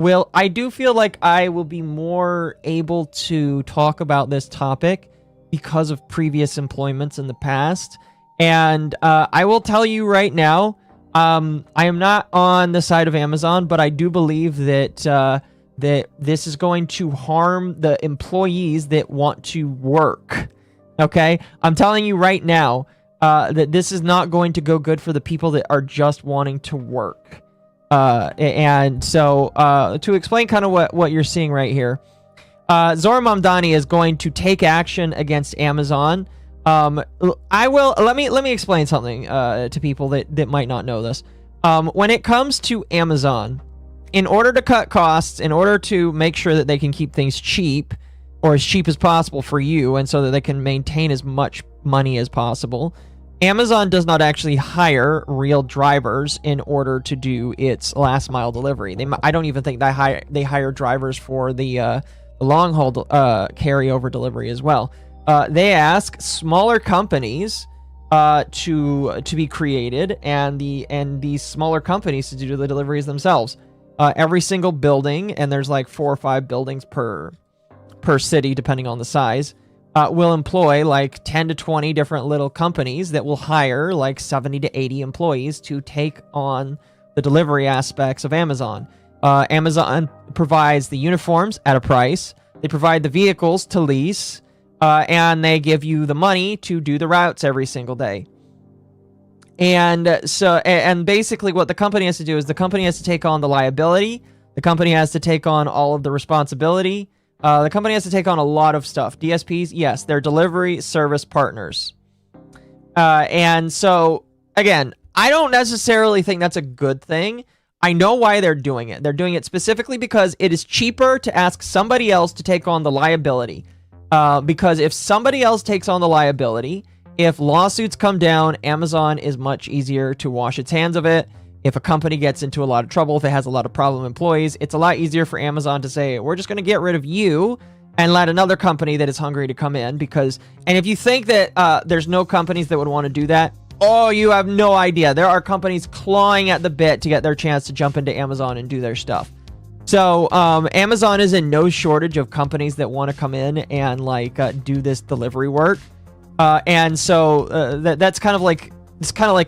I do feel like I will be more able to talk about this topic because of previous employments in the past. And I will tell you right now, I am not on the side of Amazon, but I do believe that that this is going to harm the employees that want to work. Okay? I'm telling you right now that this is not going to go good for the people that are just wanting to work. And so to explain kind of what you're seeing right here, Zohran Mamdani is going to take action against Amazon. Let me explain something to people that might not know this. When it comes to Amazon, in order to cut costs, in order to make sure that they can keep things cheap or as cheap as possible for you, and so that they can maintain as much money as possible, Amazon does not actually hire real drivers in order to do its last mile delivery. I don't even think they hire drivers for the long haul carryover delivery as well. They ask smaller companies to be created, and these smaller companies to do the deliveries themselves. Every single building, and there's like 4 or 5 buildings per city depending on the size, will employ like 10 to 20 different little companies that will hire like 70 to 80 employees to take on the delivery aspects of Amazon. Amazon provides the uniforms at a price. They provide the vehicles to lease, and they give you the money to do the routes every single day. And basically what the company has to do is the company has to take on the liability. The company has to take on all of the responsibility. The company has to take on a lot of stuff. DSPs, yes, they're delivery service partners. And so, again, I don't necessarily think that's a good thing. I know why they're doing it. They're doing it specifically because it is cheaper to ask somebody else to take on the liability. Because if somebody else takes on the liability, if lawsuits come down, Amazon is much easier to wash its hands of it. If a company gets into a lot of trouble, if it has a lot of problem employees, it's a lot easier for Amazon to say, we're just going to get rid of you and let another company that is hungry to come in. And if you think that there's no companies that would want to do that, oh, you have no idea. There are companies clawing at the bit to get their chance to jump into Amazon and do their stuff. So Amazon is in no shortage of companies that want to come in and do this delivery work. And so that's kind of like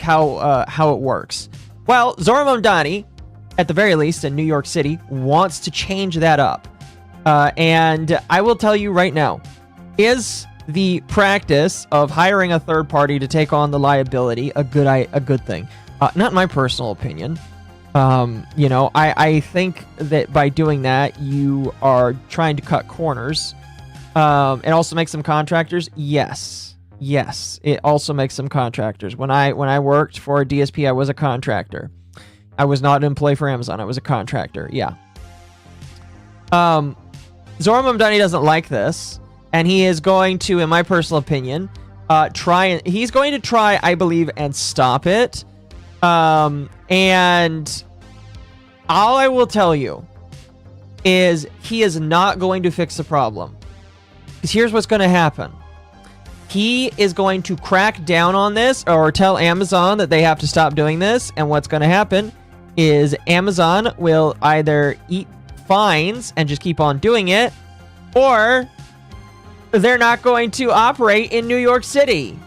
how it works. Well, Zohran Mamdani, at the very least in New York City, wants to change that up. And I will tell you right now, is the practice of hiring a third party to take on the liability a good thing? Not my personal opinion. I think that by doing that, you are trying to cut corners. It also makes them contractors. Yes, it also makes them contractors. When I worked for a DSP, I was a contractor. I was not an employee for Amazon. I was a contractor. Yeah. Zohran Mamdani doesn't like this, and he is going to, in my personal opinion, he's going to try, I believe, and stop it. And all I will tell you is he is not going to fix the problem. Because here's what's going to happen. He is going to crack down on this or tell Amazon that they have to stop doing this. And what's going to happen is Amazon will either eat fines and just keep on doing it, or they're not going to operate in New York City.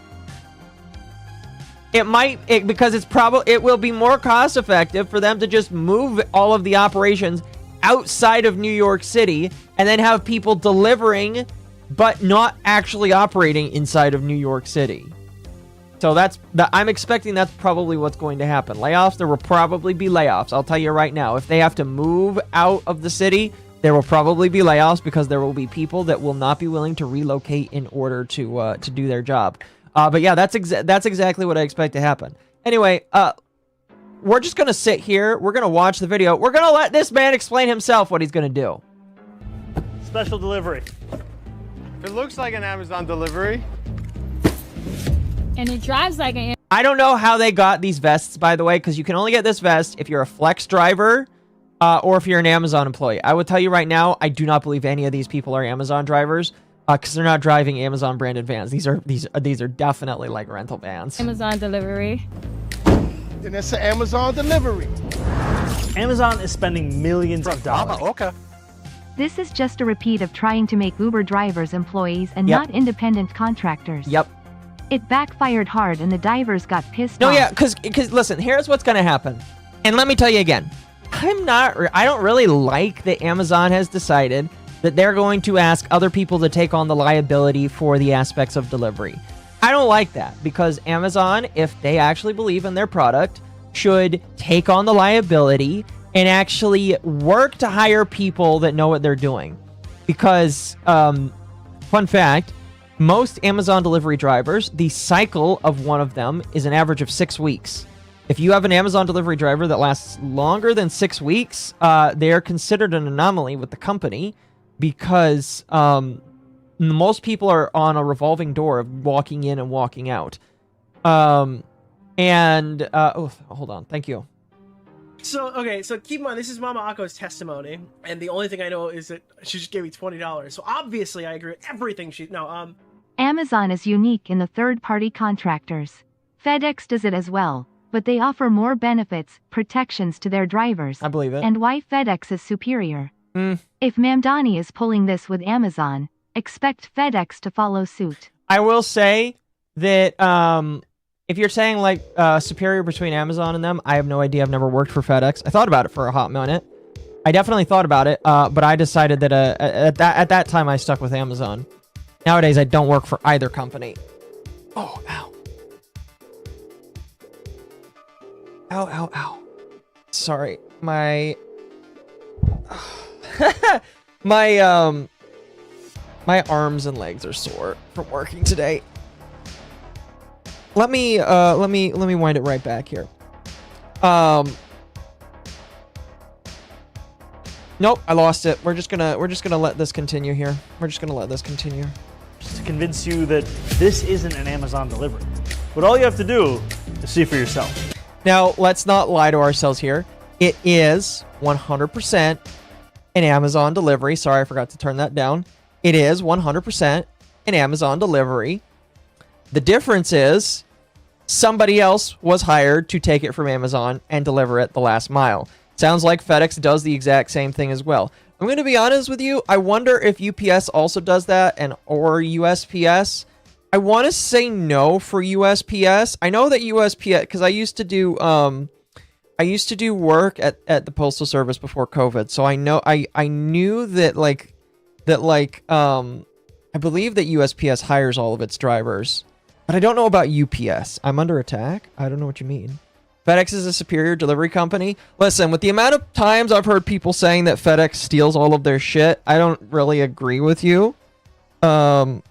Because it will be more cost effective for them to just move all of the operations outside of New York City and then have people delivering but not actually operating inside of New York City. So I'm expecting that's probably what's going to happen. Layoffs, there will probably be layoffs. I'll tell you right now, if they have to move out of the city, there will probably be layoffs because there will be people that will not be willing to relocate in order to do their job. But yeah, that's exactly what I expect to happen. Anyway, we're just going to sit here. We're going to watch the video. We're going to let this man explain himself what he's going to do. Special delivery. It looks like an Amazon delivery. And it drives like an... I don't know how they got these vests, by the way, because you can only get this vest if you're a flex driver or if you're an Amazon employee. I will tell you right now, I do not believe any of these people are Amazon drivers because they're not driving Amazon branded vans. These are definitely like rental vans. Amazon delivery. Then it's an Amazon delivery. Amazon is spending millions of dollars. MommaOcco. This is just a repeat of trying to make Uber drivers employees and Yep. not independent contractors. Yep. It backfired hard and the divers got pissed No, off. yeah, because listen, here's what's gonna happen, and let me tell you again, I don't really like that Amazon has decided that they're going to ask other people to take on the liability for the aspects of delivery. I don't like that because Amazon, if they actually believe in their product, should take on the liability and actually work to hire people that know what they're doing. Because, fun fact, most Amazon delivery drivers, the cycle of one of them is an average of 6 weeks. If you have an Amazon delivery driver that lasts longer than 6 weeks, they are considered an anomaly with the company because most people are on a revolving door of walking in and walking out. Oh, hold on. Thank you. So, okay, so keep in mind, this is MommaOcco's testimony, and the only thing I know is that she just gave me $20. So obviously I agree with everything she... No, Amazon is unique in the third-party contractors. FedEx does it as well, but they offer more benefits, protections to their drivers. I believe it. And why FedEx is superior. If Mamdani is pulling this with Amazon, expect FedEx to follow suit. I will say that if you're saying like superior between Amazon and them, I have no idea. I've never worked for FedEx. I thought about it for a hot minute. I definitely thought about it, but I decided that at that time I stuck with Amazon. Nowadays I don't work for either company. Oh, ow. Ow, ow, ow. Sorry. My my arms and legs are sore from working today. Let me wind it right back here. Nope, I lost it. We're just gonna let this continue here. We're just gonna let this continue. Just to convince you that this isn't an Amazon delivery. But all you have to do is see for yourself. Now, let's not lie to ourselves here. It is 100% an Amazon delivery. Sorry, I forgot to turn that down. It is 100% an Amazon delivery. The difference is somebody else was hired to take it from Amazon and deliver it the last mile. Sounds like FedEx does the exact same thing as well. I'm going to be honest with you. I wonder if UPS also does that or USPS. I want to say no for USPS. I know that USPS, because I used to do work at the Postal Service before COVID. So I knew that I believe that USPS hires all of its drivers. But I don't know about UPS. I'm under attack? I don't know what you mean. FedEx is a superior delivery company. Listen, with the amount of times I've heard people saying that FedEx steals all of their shit, I don't really agree with you. But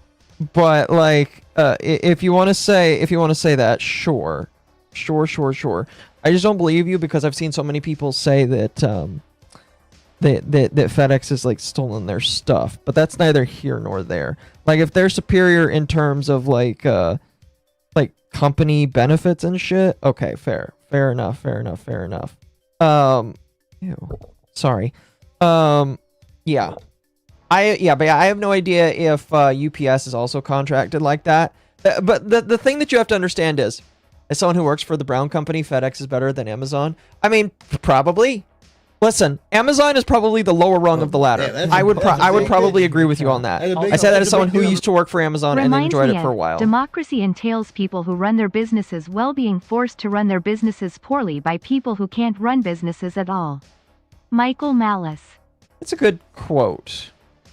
like, if you want to say that, sure. I just don't believe you because I've seen so many people say that that FedEx has like stolen their stuff. But that's neither here nor there. Like if they're superior in terms of like company benefits and shit, okay, fair enough. Ew, sorry. Yeah. But I have no idea if UPS is also contracted like that. But the thing that you have to understand is, as someone who works for the Brown company, FedEx is better than Amazon. I mean, probably. Listen, Amazon is probably the lower rung of the ladder. Yeah, I would probably agree with you on that. I said that as someone who used to work for Amazon and enjoyed it for a while. Democracy entails people who run their businesses well being forced to run their businesses poorly by people who can't run businesses at all. Michael Malice. It's a good quote.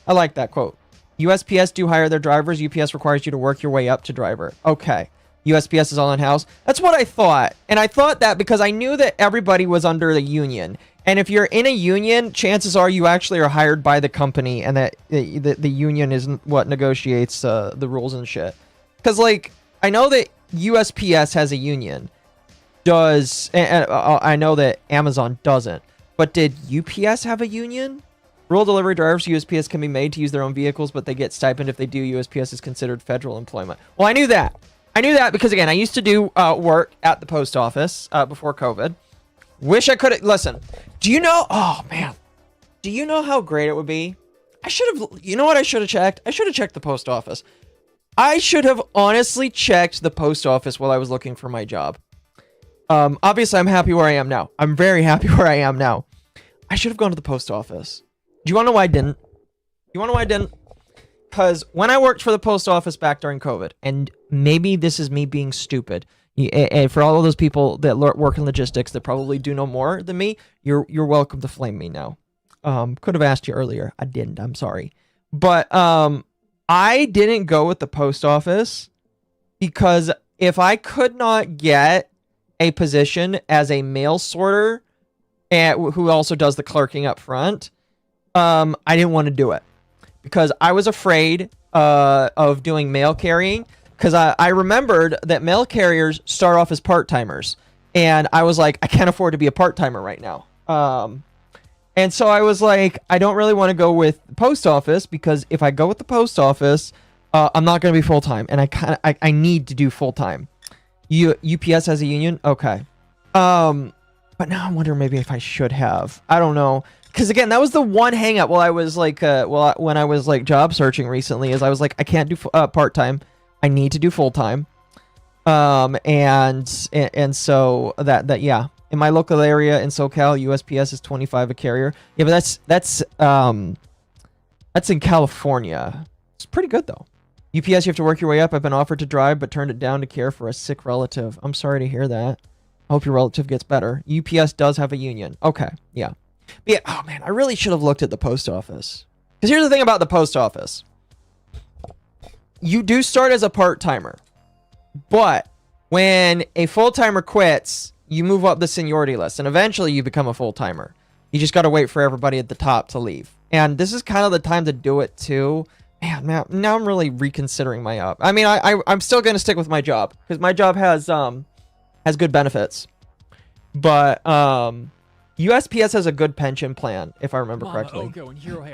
I like that quote. USPS do hire their drivers. UPS requires you to work your way up to driver. Okay. USPS is all in-house. That's what I thought. And I thought that because I knew that everybody was under the union. And if you're in a union, chances are you actually are hired by the company and that the union is what negotiates the rules and shit. Because, like, I know that USPS has a union. I know that Amazon doesn't. But did UPS have a union? Rural delivery drivers for USPS can be made to use their own vehicles, but they get stipend if they do. USPS is considered federal employment. Well, I knew that. I knew that because, again, I used to do work at the post office before COVID. Wish I could have... Listen, do you know... Oh, man. Do you know how great it would be? I should have... You know what I should have checked? I should have checked the post office. I should have honestly checked the post office while I was looking for my job. Obviously, I'm happy where I am now. I'm very happy where I am now. I should have gone to the post office. Do you want to know why I didn't? You want to know why I didn't? Because when I worked for the post office back during COVID, and maybe this is me being stupid, and for all of those people that work in logistics that probably do know more than me, you're welcome to flame me now. Could have asked you earlier. I didn't. I'm sorry. But I didn't go with the post office because if I could not get a position as a mail sorter who also does the clerking up front, I didn't want to do it because I was afraid of doing mail carrying, because I remembered that mail carriers start off as part-timers, and I was like, I can't afford to be a part-timer right now. And so I was like, I don't really want to go with the post office, because if I go with the post office, I'm not going to be full-time, and I need to do full-time. UPS has a union? Okay. But now I'm wondering maybe if I should have. I don't know. Because again, that was the one hang up while I was like, when I was like job searching recently, is I was like, I can't do part-time. I need to do full-time. And so yeah. In my local area in SoCal, USPS is $25 a carrier. Yeah, but that's in California. It's pretty good though. UPS, you have to work your way up. I've been offered to drive, but turned it down to care for a sick relative. I'm sorry to hear that. I hope your relative gets better. UPS does have a union. Okay, yeah. But yeah, oh man, I really should have looked at the post office. Because here's the thing about the post office. You do start as a part-timer. But when a full-timer quits, you move up the seniority list. And eventually you become a full-timer. You just got to wait for everybody at the top to leave. And this is kind of the time to do it too. Man, now I'm really reconsidering my up. I mean, I'm still going to stick with my job. Because my job has good benefits. But USPS has a good pension plan, if I remember correctly.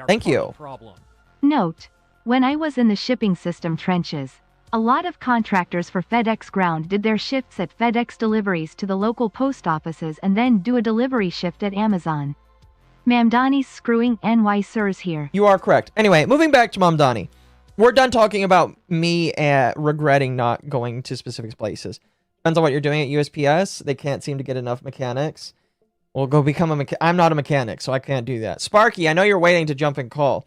Thank you. Note: when I was in the shipping system trenches, a lot of contractors for FedEx Ground did their shifts at FedEx deliveries to the local post offices and then do a delivery shift at Amazon. Mamdani's screwing NYCers here. You are correct. Anyway, moving back to Mamdani. We're done talking about me regretting not going to specific places. Depends on what you're doing at USPS. They can't seem to get enough mechanics. Well, go become a mechanic. I'm not a mechanic, so I can't do that. Sparky, I know you're waiting to jump and call.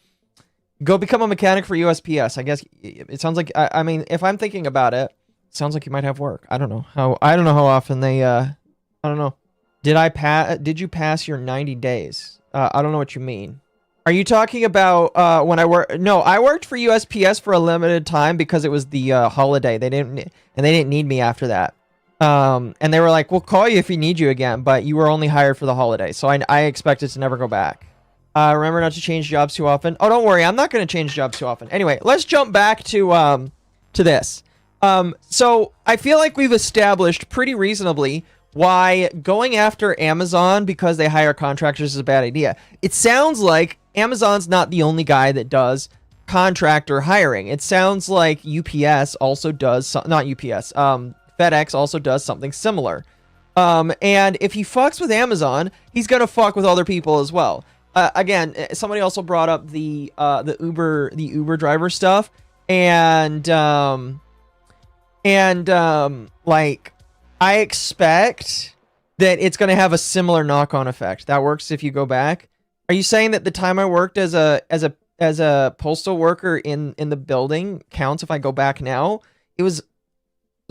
Go become a mechanic for USPS. I guess it sounds like, I mean, if I'm thinking about it, it sounds like you might have work. I don't know how often they, I don't know. Did you pass your 90 days? I don't know what you mean. Are you talking about when I worked? No, I worked for USPS for a limited time because it was the holiday. They didn't need me after that. And they were like, we'll call you if we need you again, but you were only hired for the holiday. So I expected to never go back. Remember not to change jobs too often. Oh, don't worry. I'm not going to change jobs too often. Anyway, let's jump back to this. So I feel like we've established pretty reasonably why going after Amazon because they hire contractors is a bad idea. It sounds like Amazon's not the only guy that does contractor hiring. It sounds like UPS also does, not UPS, FedEx also does something similar. And if he fucks with Amazon, he's going to fuck with other people as well. Again, somebody also brought up the Uber driver stuff, and like, I expect that it's going to have a similar knock-on effect. That works if you go back. Are you saying that the time I worked as a postal worker in the building counts if I go back now? It was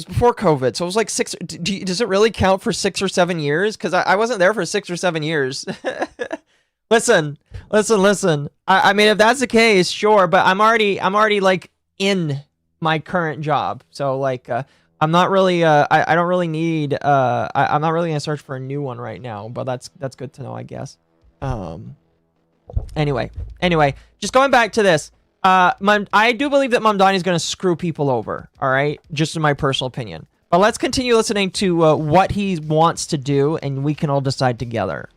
before COVID, so it was like does it really count for 6 or 7 years? Because I wasn't there for 6 or 7 years. Listen. I mean, if that's the case, sure, but I'm already like in my current job, so like I'm not really I don't really need I'm not really gonna search for a new one right now, but that's good to know, I guess. Anyway, just going back to this, I do believe that Mamdani is gonna screw people over. All right, just in my personal opinion. But let's continue listening to what he wants to do, and we can all decide together.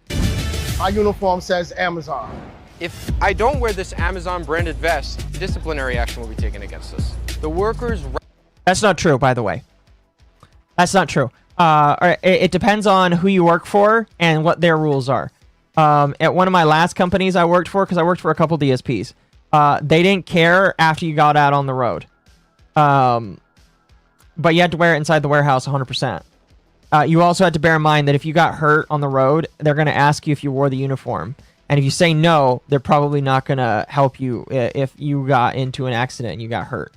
Our uniform says Amazon. If I don't wear this Amazon branded vest, disciplinary action will be taken against us. The workers... That's not true, by the way. That's not true. It depends on who you work for and what their rules are. At one of my last companies I worked for, because I worked for a couple DSPs, they didn't care after you got out on the road. But you had to wear it inside the warehouse 100%. you also had to bear in mind that if you got hurt on the road, they're going to ask you if you wore the uniform. And if you say no, they're probably not going to help you if you got into an accident and you got hurt.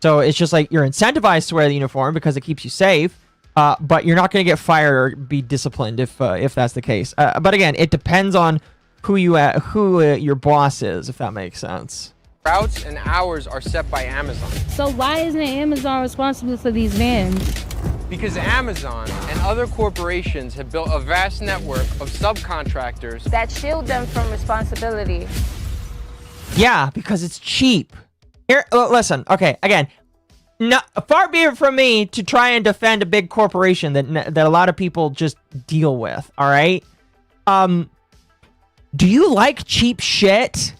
So it's just like you're incentivized to wear the uniform because it keeps you safe, but you're not going to get fired or be disciplined if that's the case. But again, it depends on who your boss is, if that makes sense. Routes and hours are set by Amazon. So why isn't Amazon responsible for these vans? Because Amazon and other corporations have built a vast network of subcontractors that shield them from responsibility. Yeah, because it's cheap. Here, listen. Okay, again, far be it from me to try and defend a big corporation that a lot of people just deal with. All right. Do you like cheap shit?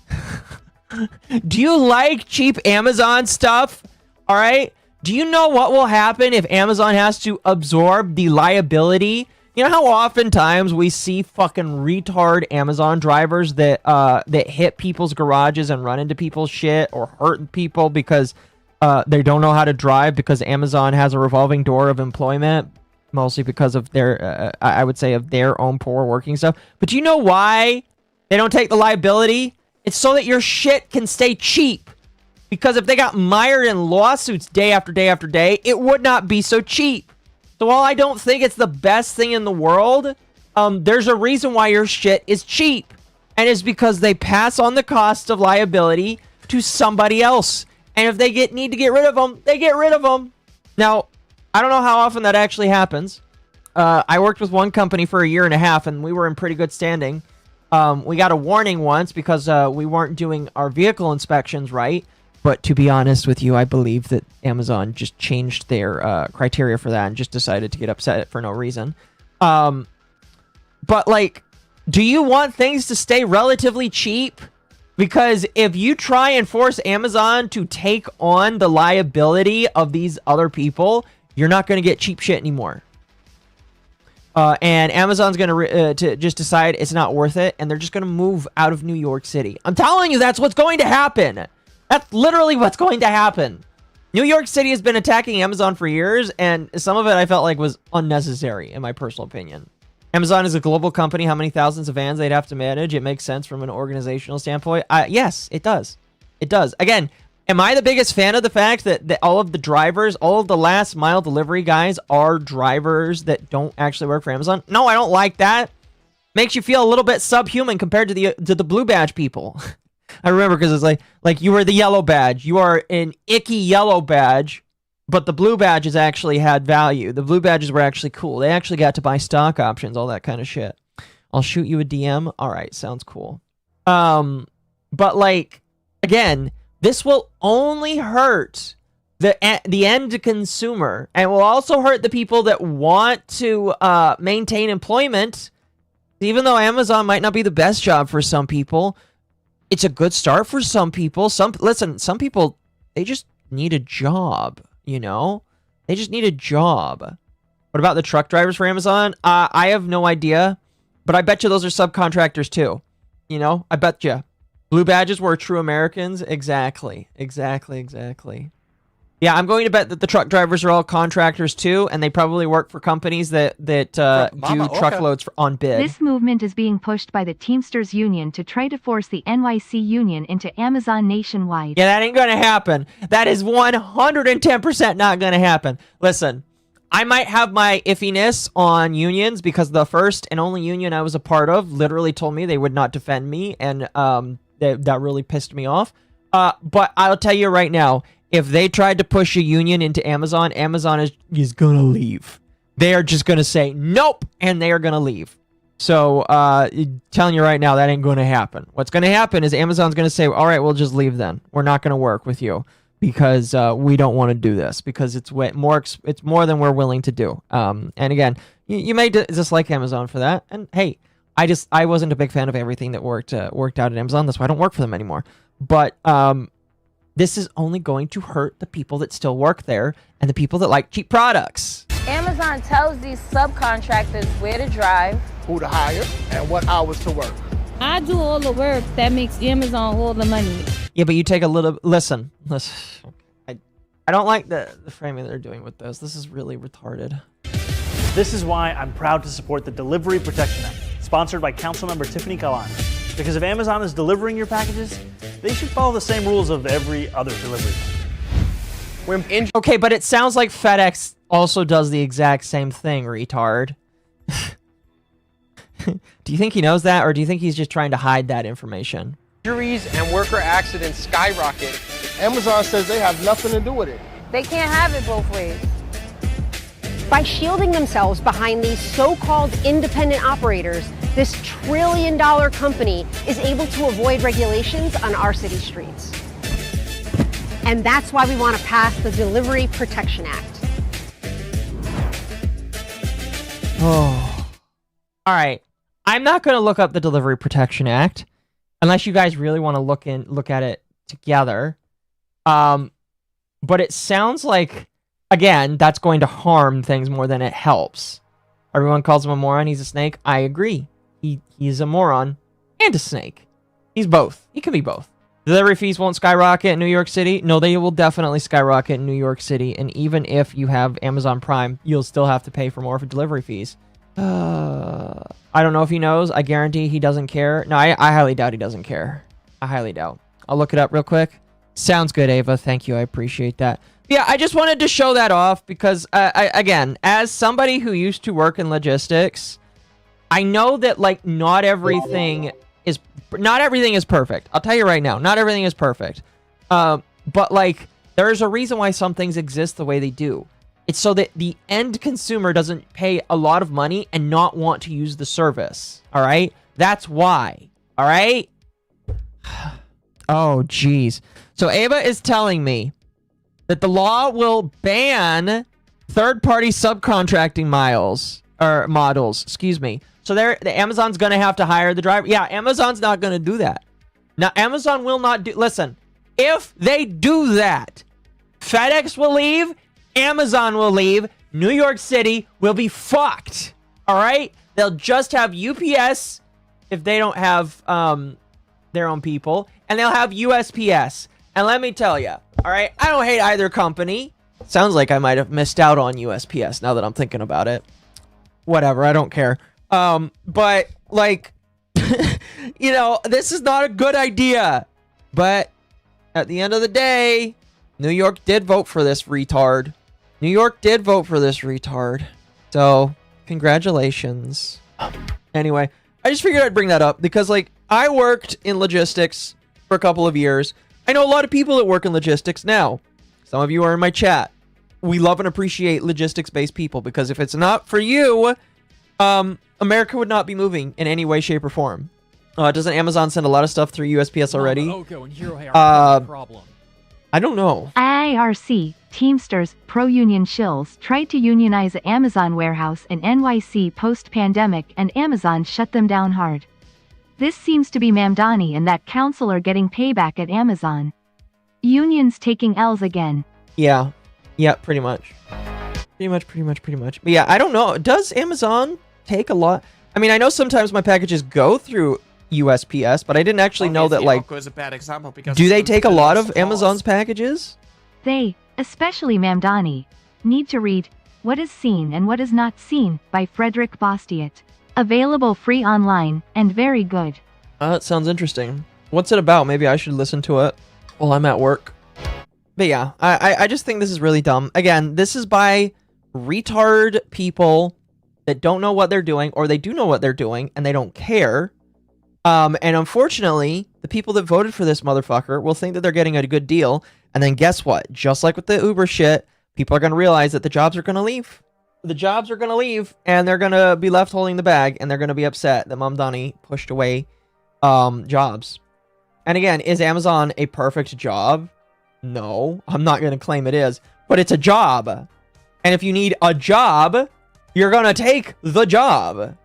Do you like cheap Amazon stuff? All right. Do you know what will happen if Amazon has to absorb the liability? You know how oftentimes we see fucking retard Amazon drivers that hit people's garages and run into people's shit or hurt people because they don't know how to drive because Amazon has a revolving door of employment, mostly because of their, I would say, of their own poor working stuff. But do you know why they don't take the liability? It's so that your shit can stay cheap. Because if they got mired in lawsuits day after day after day, it would not be so cheap. So while I don't think it's the best thing in the world, there's a reason why your shit is cheap. And it's because they pass on the cost of liability to somebody else. And if they need to get rid of them, they get rid of them. Now, I don't know how often that actually happens. I worked with one company for 1.5 years, and we were in pretty good standing. We got a warning once because we weren't doing our vehicle inspections right. But to be honest with you, I believe that Amazon just changed their criteria for that and just decided to get upset for no reason. But, like, do you want things to stay relatively cheap? Because if you try and force Amazon to take on the liability of these other people, you're not going to get cheap shit anymore. And Amazon's going to just decide it's not worth it, and they're just going to move out of New York City. I'm telling you, that's what's going to happen. That's literally what's going to happen. New York City has been attacking Amazon for years, and some of it I felt like was unnecessary, in my personal opinion. Amazon is a global company. How many thousands of vans they'd have to manage? It makes sense from an organizational standpoint. Yes, it does. It does. Again, am I the biggest fan of the fact that all of the drivers, all of the last mile delivery guys are drivers that don't actually work for Amazon? No, I don't like that. Makes you feel a little bit subhuman compared to the blue badge people. I remember because it's like you were the yellow badge. You are an icky yellow badge, but the blue badges actually had value. The blue badges were actually cool. They actually got to buy stock options, all that kind of shit. I'll shoot you a DM. All right, sounds cool. But like, again, this will only hurt the end consumer, and will also hurt the people that want to maintain employment. Even though Amazon might not be the best job for some people, it's a good start for some people. Some people, they just need a job, you know? They just need a job. What about the truck drivers for Amazon? I have no idea, but I bet you those are subcontractors too. You know? I bet you. Blue badges were true Americans. Exactly. Yeah, I'm going to bet that the truck drivers are all contractors too, and they probably work for companies that do truckloads on bid. This movement is being pushed by the Teamsters Union to try to force the NYC Union into Amazon nationwide. Yeah, that ain't going to happen. That is 110% not going to happen. Listen, I might have my iffiness on unions because the first and only union I was a part of literally told me they would not defend me, and that really pissed me off. But I'll tell you right now, if they tried to push a union into Amazon, Amazon is going to leave. They are just going to say, nope, and they are going to leave. So, telling you right now, that ain't going to happen. What's going to happen is Amazon's going to say, all right, we'll just leave then. We're not going to work with you because we don't want to do this because it's more than we're willing to do. And again, you may dislike Amazon for that. And hey, I wasn't a big fan of everything that worked out at Amazon. That's why I don't work for them anymore. But this is only going to hurt the people that still work there and the people that like cheap products. Amazon tells these subcontractors where to drive, Who to hire, and what hours to work. I do all the work that makes Amazon all the money. Yeah, but you take a little... Listen. I don't like the framing they're doing with this. This is really retarded. This is why I'm proud to support the Delivery Protection Act, sponsored by Councilmember Tiffany Kalan. Because if Amazon is delivering your packages, they should follow the same rules of every other delivery company. Okay, but it sounds like FedEx also does the exact same thing, retard. Do you think he knows that, or do you think he's just trying to hide that information? Injuries and worker accidents skyrocket. Amazon says they have nothing to do with it. They can't have it both ways. By shielding themselves behind these so-called independent operators, this trillion-dollar company is able to avoid regulations on our city streets. And that's why we want to pass the Delivery Protection Act. Oh. All right. I'm not going to look up the Delivery Protection Act unless you guys really want to look at it together. But it sounds like, again, that's going to harm things more than it helps. Everyone calls him a moron. He's a snake. I agree. He's a moron and a snake. He's both. He can be both. Delivery fees won't skyrocket in New York City. No, they will definitely skyrocket in New York City. And even if you have Amazon Prime, you'll still have to pay for more for delivery fees. I don't know if he knows. I guarantee he doesn't care. No, I highly doubt he doesn't care. I highly doubt. I'll look it up real quick. Sounds good, Ava. Thank you. I appreciate that. Yeah, I just wanted to show that off because, again, as somebody who used to work in logistics, I know that, like, not everything is perfect. I'll tell you right now, not everything is perfect. But, like, there's a reason why some things exist the way they do. It's so that the end consumer doesn't pay a lot of money and not want to use the service. All right? That's why. All right? Oh, jeez. So Ava is telling me that the law will ban third-party subcontracting models. Excuse me. So the Amazon's going to have to hire the driver. Yeah, Amazon's not going to do that. Now, Amazon will not do... Listen, if they do that, FedEx will leave... Amazon will leave. New York City will be fucked. All right? They'll just have UPS if they don't have their own people. And they'll have USPS. And let me tell you, all right? I don't hate either company. Sounds like I might have missed out on USPS now that I'm thinking about it. Whatever. I don't care. But, like, you know, this is not a good idea. But at the end of the day, New York did vote for this retard. New York did vote for this retard. So, congratulations. Anyway, I just figured I'd bring that up because, like, I worked in logistics for a couple of years. I know a lot of people that work in logistics now. Some of you are in my chat. We love and appreciate logistics-based people because if it's not for you, America would not be moving in any way, shape, or form. Doesn't Amazon send a lot of stuff through USPS already? MommaOcco and Hero Hair are a problem. I don't know. IIRC, Teamsters, pro-union shills tried to unionize an Amazon warehouse in NYC post-pandemic and Amazon shut them down hard. This seems to be Mamdani and that counselor getting payback at Amazon. Unions taking L's again. Yeah. Yeah, pretty much. Pretty much. But yeah, I don't know. Does Amazon take a lot? I mean, I know sometimes my packages go through USPS, but I didn't actually know that, like, is a bad example because do they take a lot of Amazon's packages? They, especially Mamdani, need to read What is Seen and What is Not Seen by Frederick Bastiat. Available free online, and very good. That sounds interesting. What's it about? Maybe I should listen to it while I'm at work. But yeah, I just think this is really dumb. Again, this is by retard people that don't know what they're doing, or they do know what they're doing, and they don't care. And unfortunately, the people that voted for this motherfucker will think that they're getting a good deal, and then guess what? Just like with the Uber shit, people are going to realize that the jobs are going to leave. The jobs are going to leave, and they're going to be left holding the bag, and they're going to be upset that Mamdani pushed away jobs. And again, is Amazon a perfect job? No, I'm not going to claim it is, but it's a job. And if you need a job, you're going to take the job.